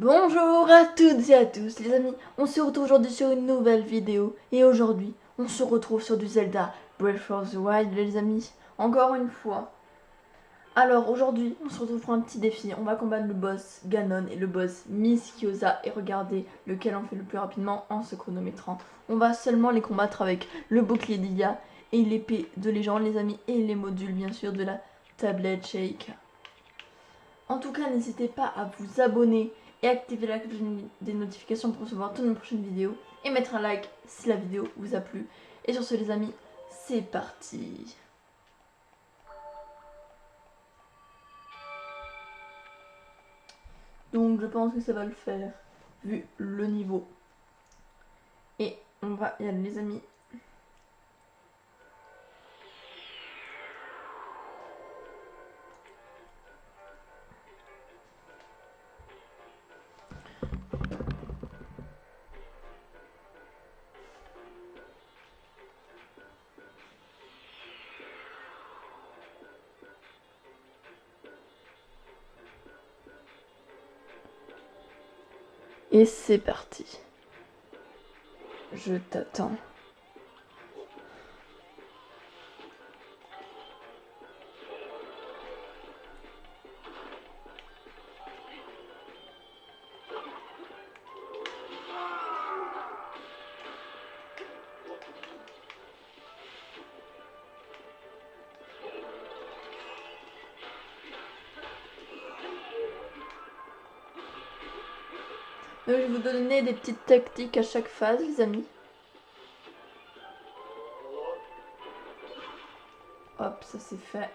Bonjour à toutes et à tous les amis, on se retrouve aujourd'hui sur une nouvelle vidéo et aujourd'hui on se retrouve sur du Zelda Breath of the Wild les amis, encore une fois. Alors aujourd'hui on se retrouve pour un petit défi, on va combattre le boss Ganon et le boss Miss Kyosa et regarder lequel on fait le plus rapidement en se chronométrant. On va seulement les combattre avec le bouclier d'Ilia et l'épée de légende les amis et les modules bien sûr de la tablette Shake. En tout cas, n'hésitez pas à vous abonner et activer la cloche des notifications pour recevoir toutes nos prochaines vidéos. Et mettre un like si la vidéo vous a plu. Et sur ce les amis, c'est parti. Donc je pense que ça va le faire, vu le niveau. Et on va y aller les amis. Et c'est parti. Je t'attends. Je vais vous donner des petites tactiques à chaque phase les amis. Hop, ça c'est fait.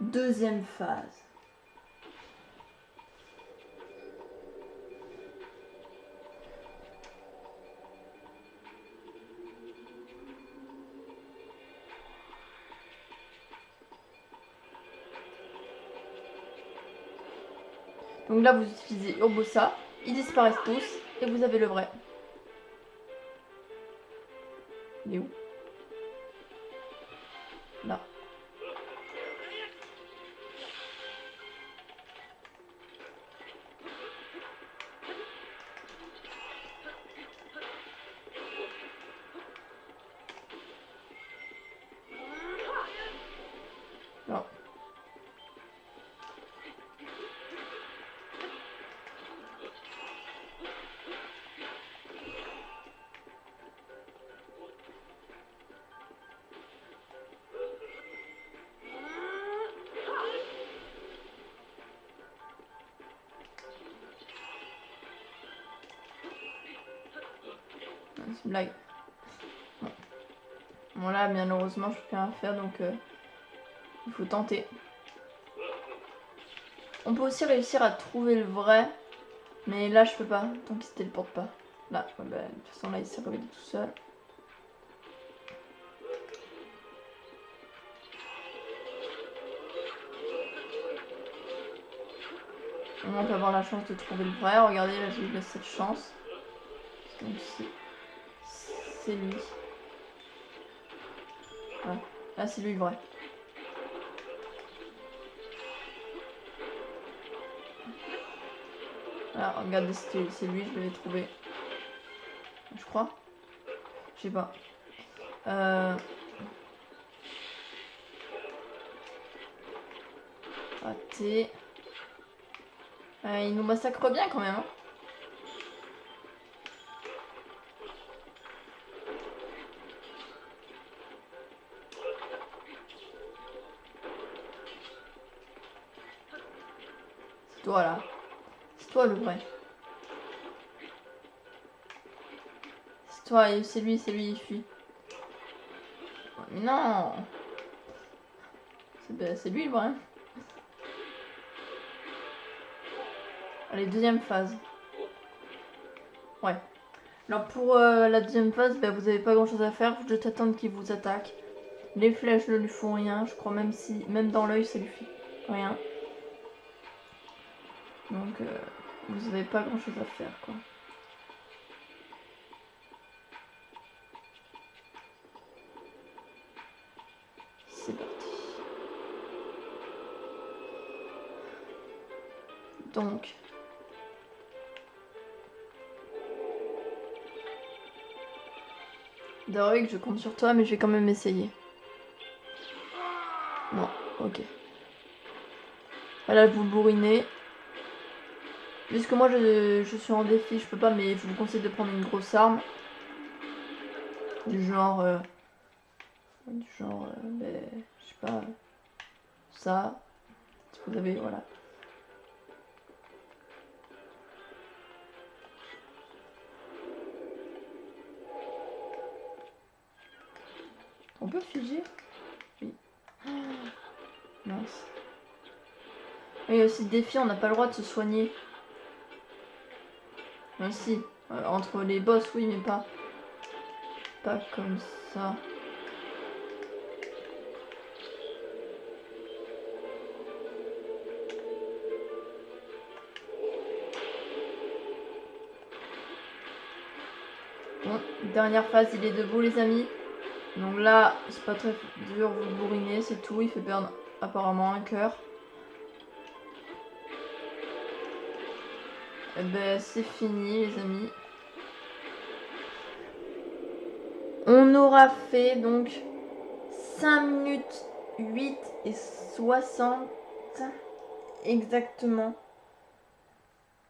Deuxième phase. Donc là vous utilisez Urbosa, ils disparaissent tous et vous avez le vrai. Il est où? Là. Non. C'est une blague. Bon là malheureusement je peux rien faire donc il faut tenter. On peut aussi réussir à trouver le vrai. Mais là je peux pas, tant qu'il se téléporte pas. Là, ouais, bah, de toute façon là il s'est réveillé tout seul. On peut avoir la chance de trouver le vrai. Regardez là j'ai eu cette chance. Donc c'est lui. Ouais. Là c'est lui le vrai. Là regardez c'est lui, je l'avais trouvé. Je crois. Je sais pas. Raté. Il nous massacre bien quand même. Hein. C'est toi là. C'est toi le vrai. C'est toi, c'est lui, il fuit. Mais non. C'est lui le vrai. Allez, deuxième phase. Ouais. Alors pour la deuxième phase, bah, vous n'avez pas grand chose à faire. Vous juste attendre qu'il vous attaque. Les flèches ne lui font rien. Je crois même dans l'œil ça lui fait rien. Donc vous n'avez pas grand chose à faire quoi. Donc. Doric, je compte sur toi, mais je vais quand même essayer. Non, ok. Voilà, vous bourrinez. Puisque moi je suis en défi, je peux pas, mais je vous conseille de prendre une grosse arme. Du genre. Ben, je sais pas. Ça. Si vous avez, voilà. On peut figer? Oui. Mince. Et aussi défi, on n'a pas le droit de se soigner. Si, entre les boss, oui, mais pas comme ça. Bon, dernière phase, il est debout, les amis. Donc là, c'est pas très dur, vous bourrinez, c'est tout. Il fait perdre apparemment un cœur. Et ben, c'est fini, les amis. On aura fait donc 5 minutes 8 et 60 exactement.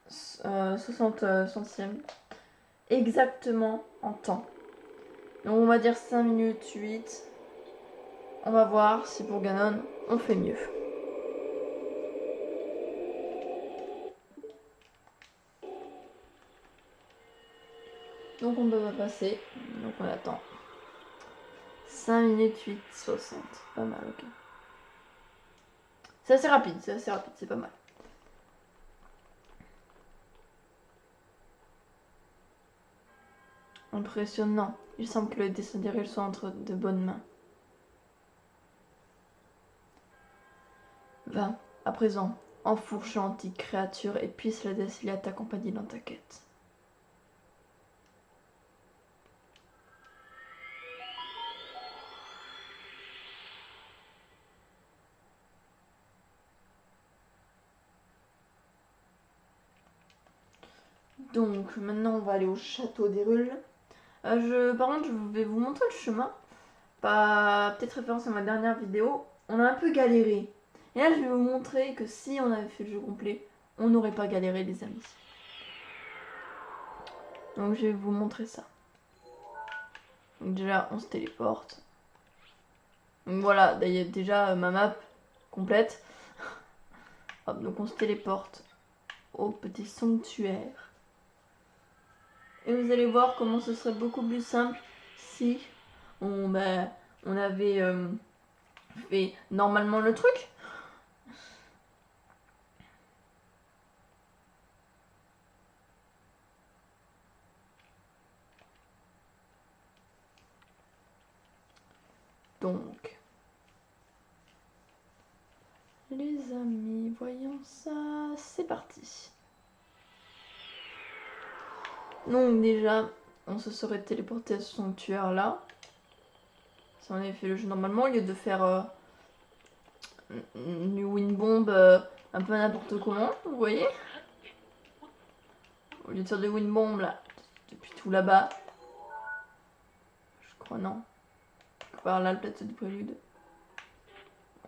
60 centièmes exactement en temps. Donc on va dire 5 minutes 8. On va voir si pour Ganon on fait mieux. Donc on doit passer. Donc on attend. 5 minutes 8, 60. Pas mal, ok. C'est assez rapide, c'est pas mal. Impressionnant. Il semble que le dessin des soit entre de bonnes mains. 20. À présent, enfourche l'antique créature et puisse la Deathly t'accompagner dans ta quête. Donc maintenant on va aller au château d'Hyrule. Par contre je vais vous montrer le chemin. Pas peut-être référence à ma dernière vidéo. On a un peu galéré. Et là je vais vous montrer que si on avait fait le jeu complet, on n'aurait pas galéré les amis. Donc je vais vous montrer ça. Donc déjà on se téléporte. Donc voilà, déjà ma map complète. Hop, donc on se téléporte au petit sanctuaire. Et vous allez voir comment ce serait beaucoup plus simple si on avait fait normalement le truc. Donc, les amis, voyons ça, c'est parti. Donc déjà, on se serait téléporté à ce sanctuaire là. Si on avait fait le jeu normalement, au lieu de faire une wind bomb un peu n'importe comment, vous voyez. Au lieu de faire des wind bomb là, depuis tout là-bas. Je crois non. Par là, le plateau du prélude.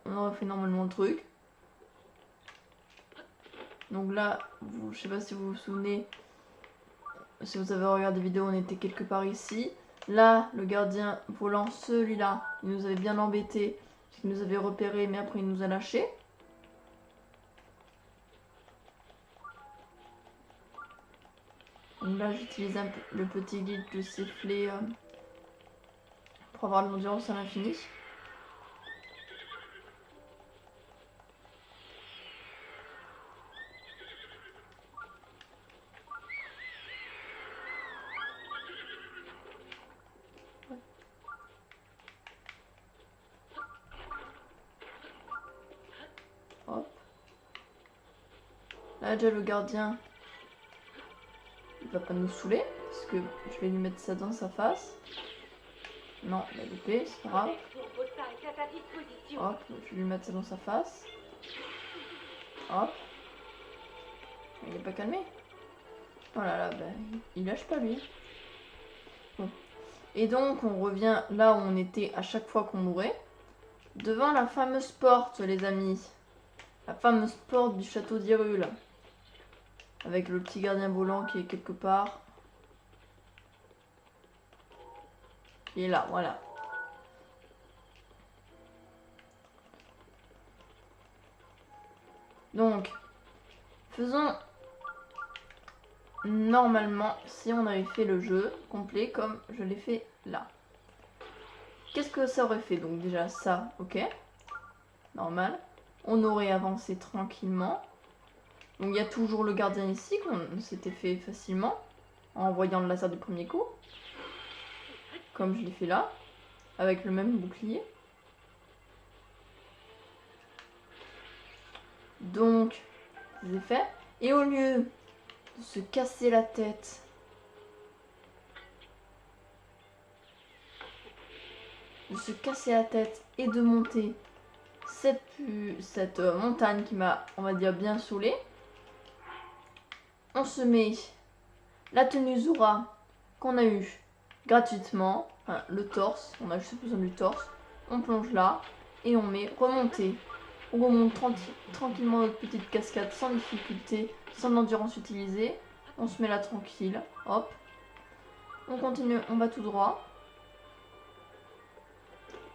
On aurait fait normalement le truc. Donc là, je sais pas si vous vous souvenez, si vous avez regardé la vidéo, on était quelque part ici. Là, le gardien volant, celui-là, il nous avait bien embêté. Il nous avait repéré, mais après il nous a lâché. Donc là, j'utilise le petit guide de sifflet pour avoir l'endurance à l'infini. Hop. Là, déjà, le gardien, il va pas nous saouler, parce que je vais lui mettre ça dans sa face. Non, il a loupé, c'est pas grave. Hop, je vais lui mettre ça dans sa face. Hop. Il est pas calmé. Oh là là, bah, il lâche pas lui. Bon. Et donc on revient là où on était à chaque fois qu'on mourait. Devant la fameuse porte, les amis. La fameuse porte du château d'Hyrule. Avec le petit gardien volant qui est quelque part. Qui est là, voilà. Donc, faisons normalement si on avait fait le jeu complet comme je l'ai fait là. Qu'est-ce que ça aurait fait? Donc déjà ça, ok. Normal. On aurait avancé tranquillement. Donc il y a toujours le gardien ici qu'on s'était fait facilement. En voyant le laser du premier coup. Comme je l'ai fait là. Avec le même bouclier. Donc, c'est fait. Et au lieu de se casser la tête et de monter cette montagne qui m'a, on va dire, bien saoulé, on se met la tenue Zora qu'on a eu gratuitement, enfin, le torse, on a juste besoin du torse, on plonge là et on met remonter. On remonte tranquillement notre petite cascade sans difficulté, sans endurance utilisée. On se met là tranquille, hop. On continue, on va tout droit.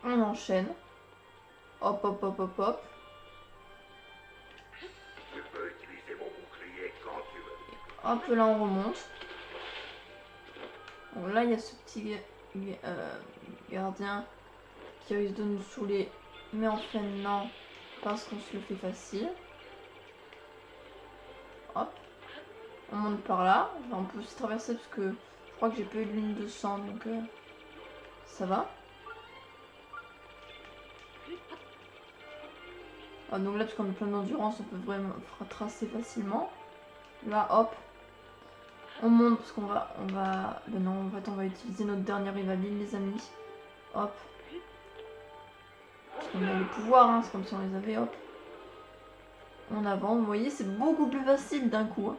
On enchaîne. Hop, hop, hop, hop, hop. Tu peux utiliser mon bouclier quand tu veux. Hop, là on remonte. Bon, là il y a ce petit gardien qui risque de nous saouler. Mais en fait non, parce qu'on se le fait facile. Hop. On monte par là. Enfin, on peut aussi traverser parce que je crois que j'ai pas eu de ligne de sang, donc ça va. Ah, donc là, parce qu'on a plein d'endurance, on peut vraiment tracer facilement. Là, hop. On monte parce qu'on va... Ben non, en fait, on va utiliser notre dernière rivaline, les amis. Hop. Parce qu'on a le pouvoir, hein, c'est comme si on les avait, hop. En avant, vous voyez, c'est beaucoup plus facile d'un coup. Hein.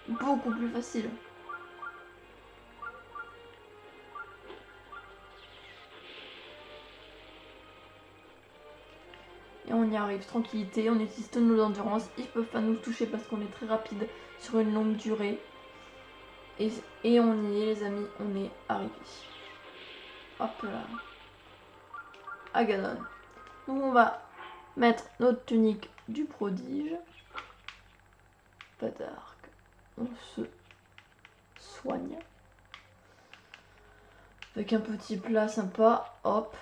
Beaucoup plus facile. Et on y arrive, tranquillité, on utilise toutes nos endurances. Ils peuvent pas nous toucher parce qu'on est très rapide sur une longue durée. Et on y est, les amis, on est arrivé. Hop là. À Ganon. Donc on va mettre notre tunique du prodige. Pas d'arc. On se soigne. Avec un petit plat sympa. Hop.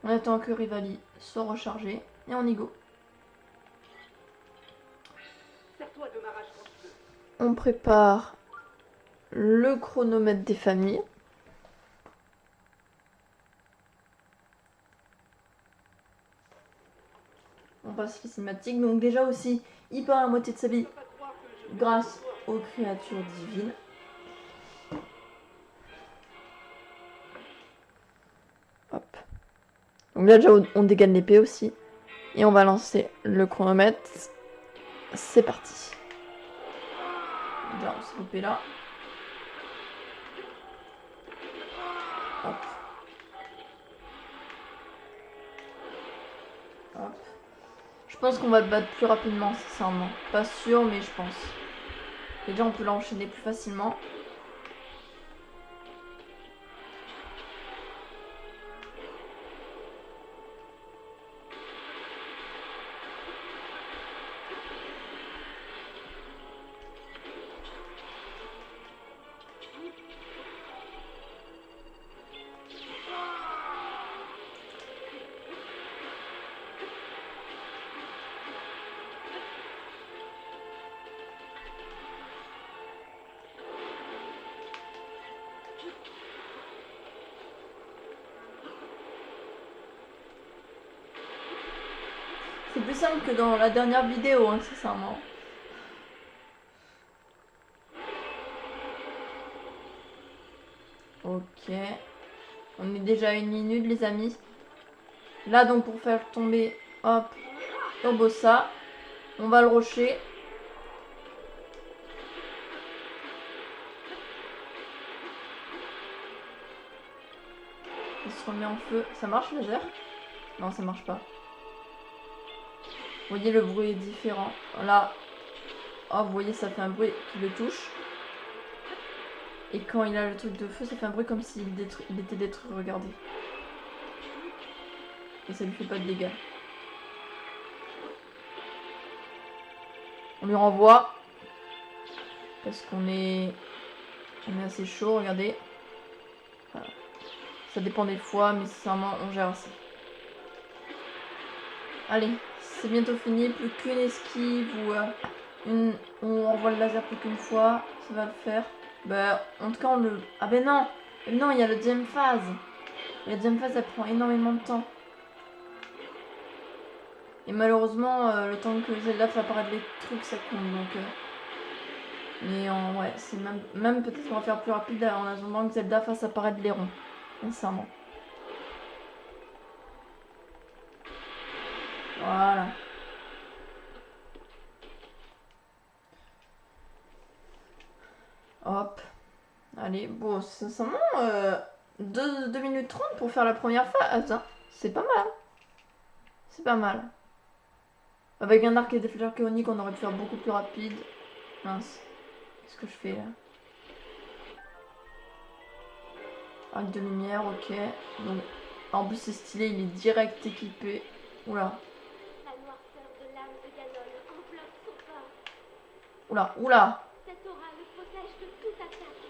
On attend que Rivali soit rechargé. Et on y go. On prépare le chronomètre des familles. On passe les cinématiques. Donc déjà aussi, il perd la moitié de sa vie grâce aux créatures divines. Hop. Donc là déjà on dégaine l'épée aussi. Et on va lancer le chronomètre. C'est parti. Déjà on s'est loupé là. Hop. Hop. Je pense qu'on va le battre plus rapidement, sincèrement. Pas sûr, mais je pense. Et déjà, on peut l'enchaîner plus facilement. C'est plus simple que dans la dernière vidéo, hein, sincèrement. Ok. On est déjà à 1 minute, les amis. Là, donc, pour faire tomber, hop, Urbosa. On va le rusher. Il se remet en feu. Ça marche le laser? Non, ça marche pas. Vous voyez, le bruit est différent. Là, oh, vous voyez, ça fait un bruit qui le touche. Et quand il a le truc de feu, ça fait un bruit comme s'il était détruit. Regardez. Et ça lui fait pas de dégâts. On lui renvoie. Parce qu'on est assez chaud, regardez. Voilà. Ça dépend des fois, mais sincèrement, on gère ça. Allez, c'est bientôt fini. Plus qu'une esquive ou on renvoie le laser plus qu'une fois. Ça va le faire. Bah, en tout cas, on le... Ah ben non! Non, il y a la deuxième phase. La deuxième phase, elle prend énormément de temps. Et malheureusement, le temps que Zelda fait apparaître les trucs, ça compte. Donc, mais ouais, c'est même peut-être qu'on va faire plus rapide en attendant que Zelda fasse apparaître les ronds. Sincèrement. Voilà. Hop. Allez, bon, sincèrement, 2 minutes 30 pour faire la première phase. Hein. C'est pas mal. C'est pas mal. Avec un arc et des fleurs chaoniques, on aurait pu faire beaucoup plus rapide. Mince. Qu'est-ce que je fais là? Arc de lumière, ok. Donc, en plus, c'est stylé, il est direct équipé. Oula. La noirceur de l'âme de Ganon enveloppe son corps. Oula, oula. Cette aura le protège de toute attaque.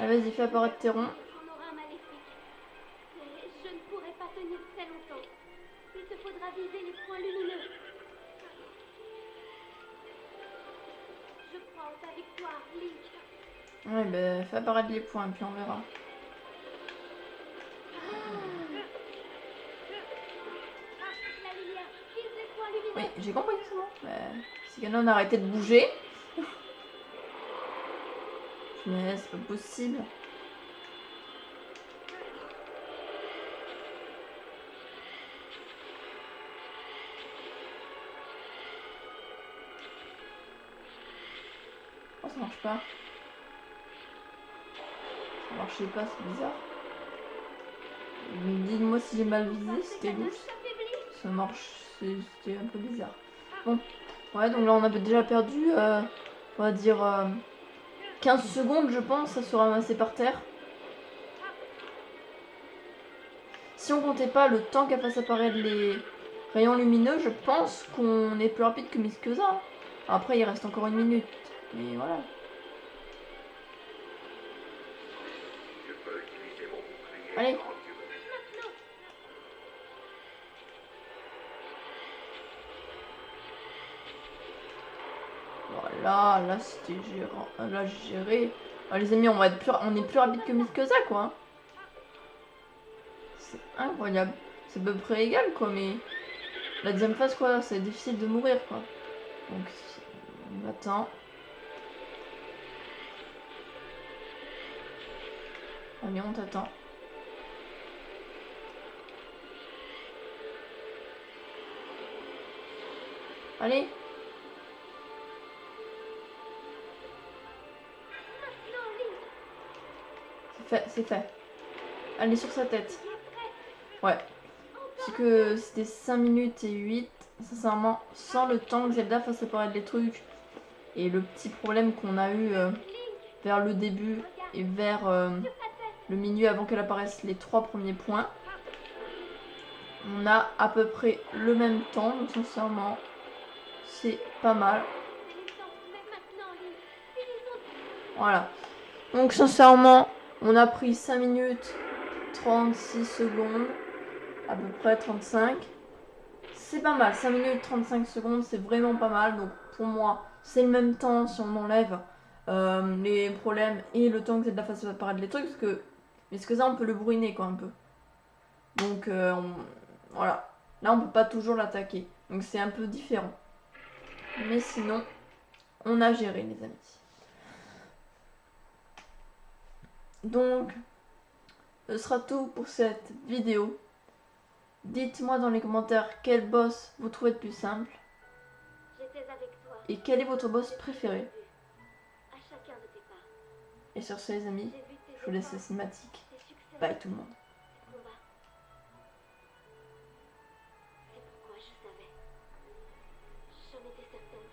Allez, vas-y, fais apparaître tes ronds. Son aura maléfique. Mais je ne pourrai pas tenir très longtemps. Il te faudra viser les points lumineux. Je crois en ta victoire, Link. Ouais, bah, fais apparaître les points, puis on verra. La lumière vise les points lumineux. Oui, j'ai compris, c'est bon. Bah, si Ganon a arrêté de bouger. Mais c'est pas possible. Oh, ça marche pas. Ça marchait pas, c'est bizarre. Dites-moi si j'ai mal visé, c'était louche. Ça marche, c'était un peu bizarre. Bon, ouais, donc là on avait déjà perdu, on va dire 15 secondes, je pense, ça se ramasser par terre. Si on comptait pas le temps qu'elle fasse apparaître les rayons lumineux, je pense qu'on est plus rapide que Miskeuza. Hein. Après, il reste encore 1 minute, mais voilà. Je peux utiliser mon bouclier Allez. quand tu veux. Voilà, là c'était gérant. Là j'ai géré. Ah, les amis, on est plus rapide que Miskeuza, quoi. Hein. C'est incroyable. C'est à peu près égal, quoi, mais la deuxième phase, quoi, c'est difficile de mourir, quoi. Donc, on attend. Allez, on t'attend. Allez. C'est fait. Allez, sur sa tête. Ouais. Parce que c'était 5 minutes et 8. Sincèrement, sans le temps que Zelda fasse apparaître les trucs. Et le petit problème qu'on a eu vers le début et vers le milieu avant qu'elle apparaisse les 3 premiers points. On a à peu près le même temps. Donc sincèrement, c'est pas mal. Voilà. Donc sincèrement, on a pris 5 minutes 36 secondes. À peu près 35. C'est pas mal. 5 minutes 35 secondes, c'est vraiment pas mal. Donc pour moi, c'est le même temps si on enlève les problèmes et le temps que Zelda fasse apparaître les trucs. Parce que ça, on peut le bruiner quoi un peu. Donc voilà. Là, on peut pas toujours l'attaquer. Donc c'est un peu différent. Mais sinon, on a géré les amis. Donc, ce sera tout pour cette vidéo. Dites-moi dans les commentaires quel boss vous trouvez le plus simple J'étais avec toi. et quel est votre boss préféré. À chacun de tes pas. Et sur ce les amis, J'ai vu tes je vous laisse la efforts, cinématique. tes succès, Bye tout le monde. tes combats. C'est pourquoi je savais. J'en étais certaine.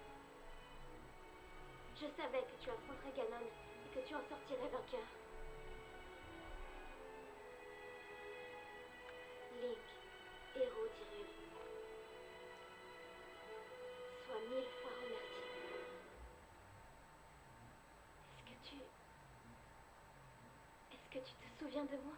Je savais que tu affronterais Ganon et que tu en sortirais vainqueur. Link, héros d'Hyrule, sois 1000 fois remercié. Est-ce que tu te souviens de moi?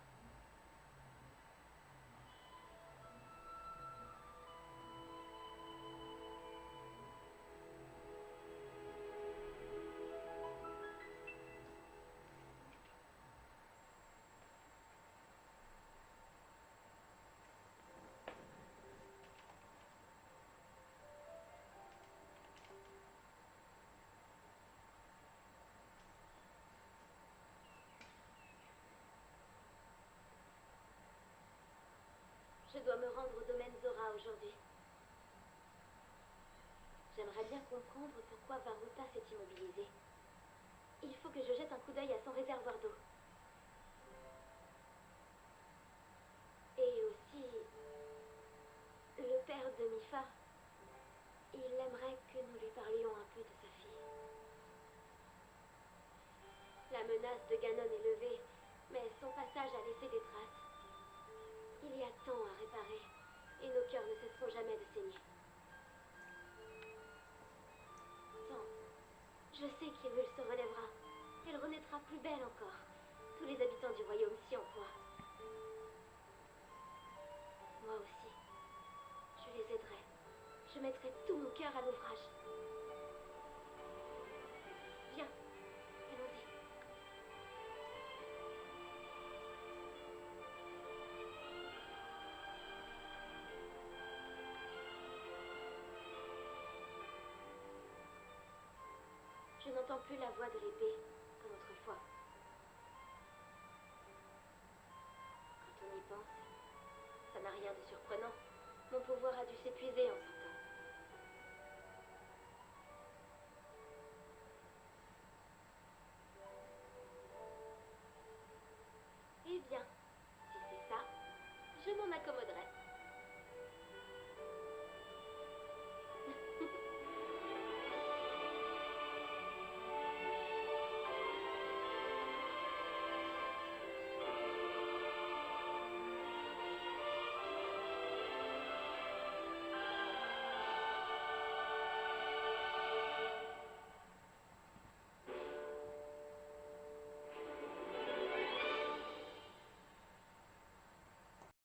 Je dois me rendre au domaine Zora aujourd'hui. J'aimerais bien comprendre pourquoi Varuta s'est immobilisé. Il faut que je jette un coup d'œil à son réservoir d'eau. Et aussi, le père de Mifa, il aimerait que nous lui parlions un peu de sa fille. La menace de Ganon est levée, mais son passage a laissé des traces. Il y a tant à réparer, et nos cœurs ne cesseront jamais de saigner. Tant. Je sais qu'Hyrule se relèvera. Elle renaîtra plus belle encore. Tous les habitants du royaume s'y emploient. Moi aussi. Je les aiderai. Je mettrai tout mon cœur à l'ouvrage. Viens, allons-y. Je n'entends plus la voix de l'épée, comme autrefois. Quand on y pense, ça n'a rien de surprenant. Mon pouvoir a dû s'épuiser en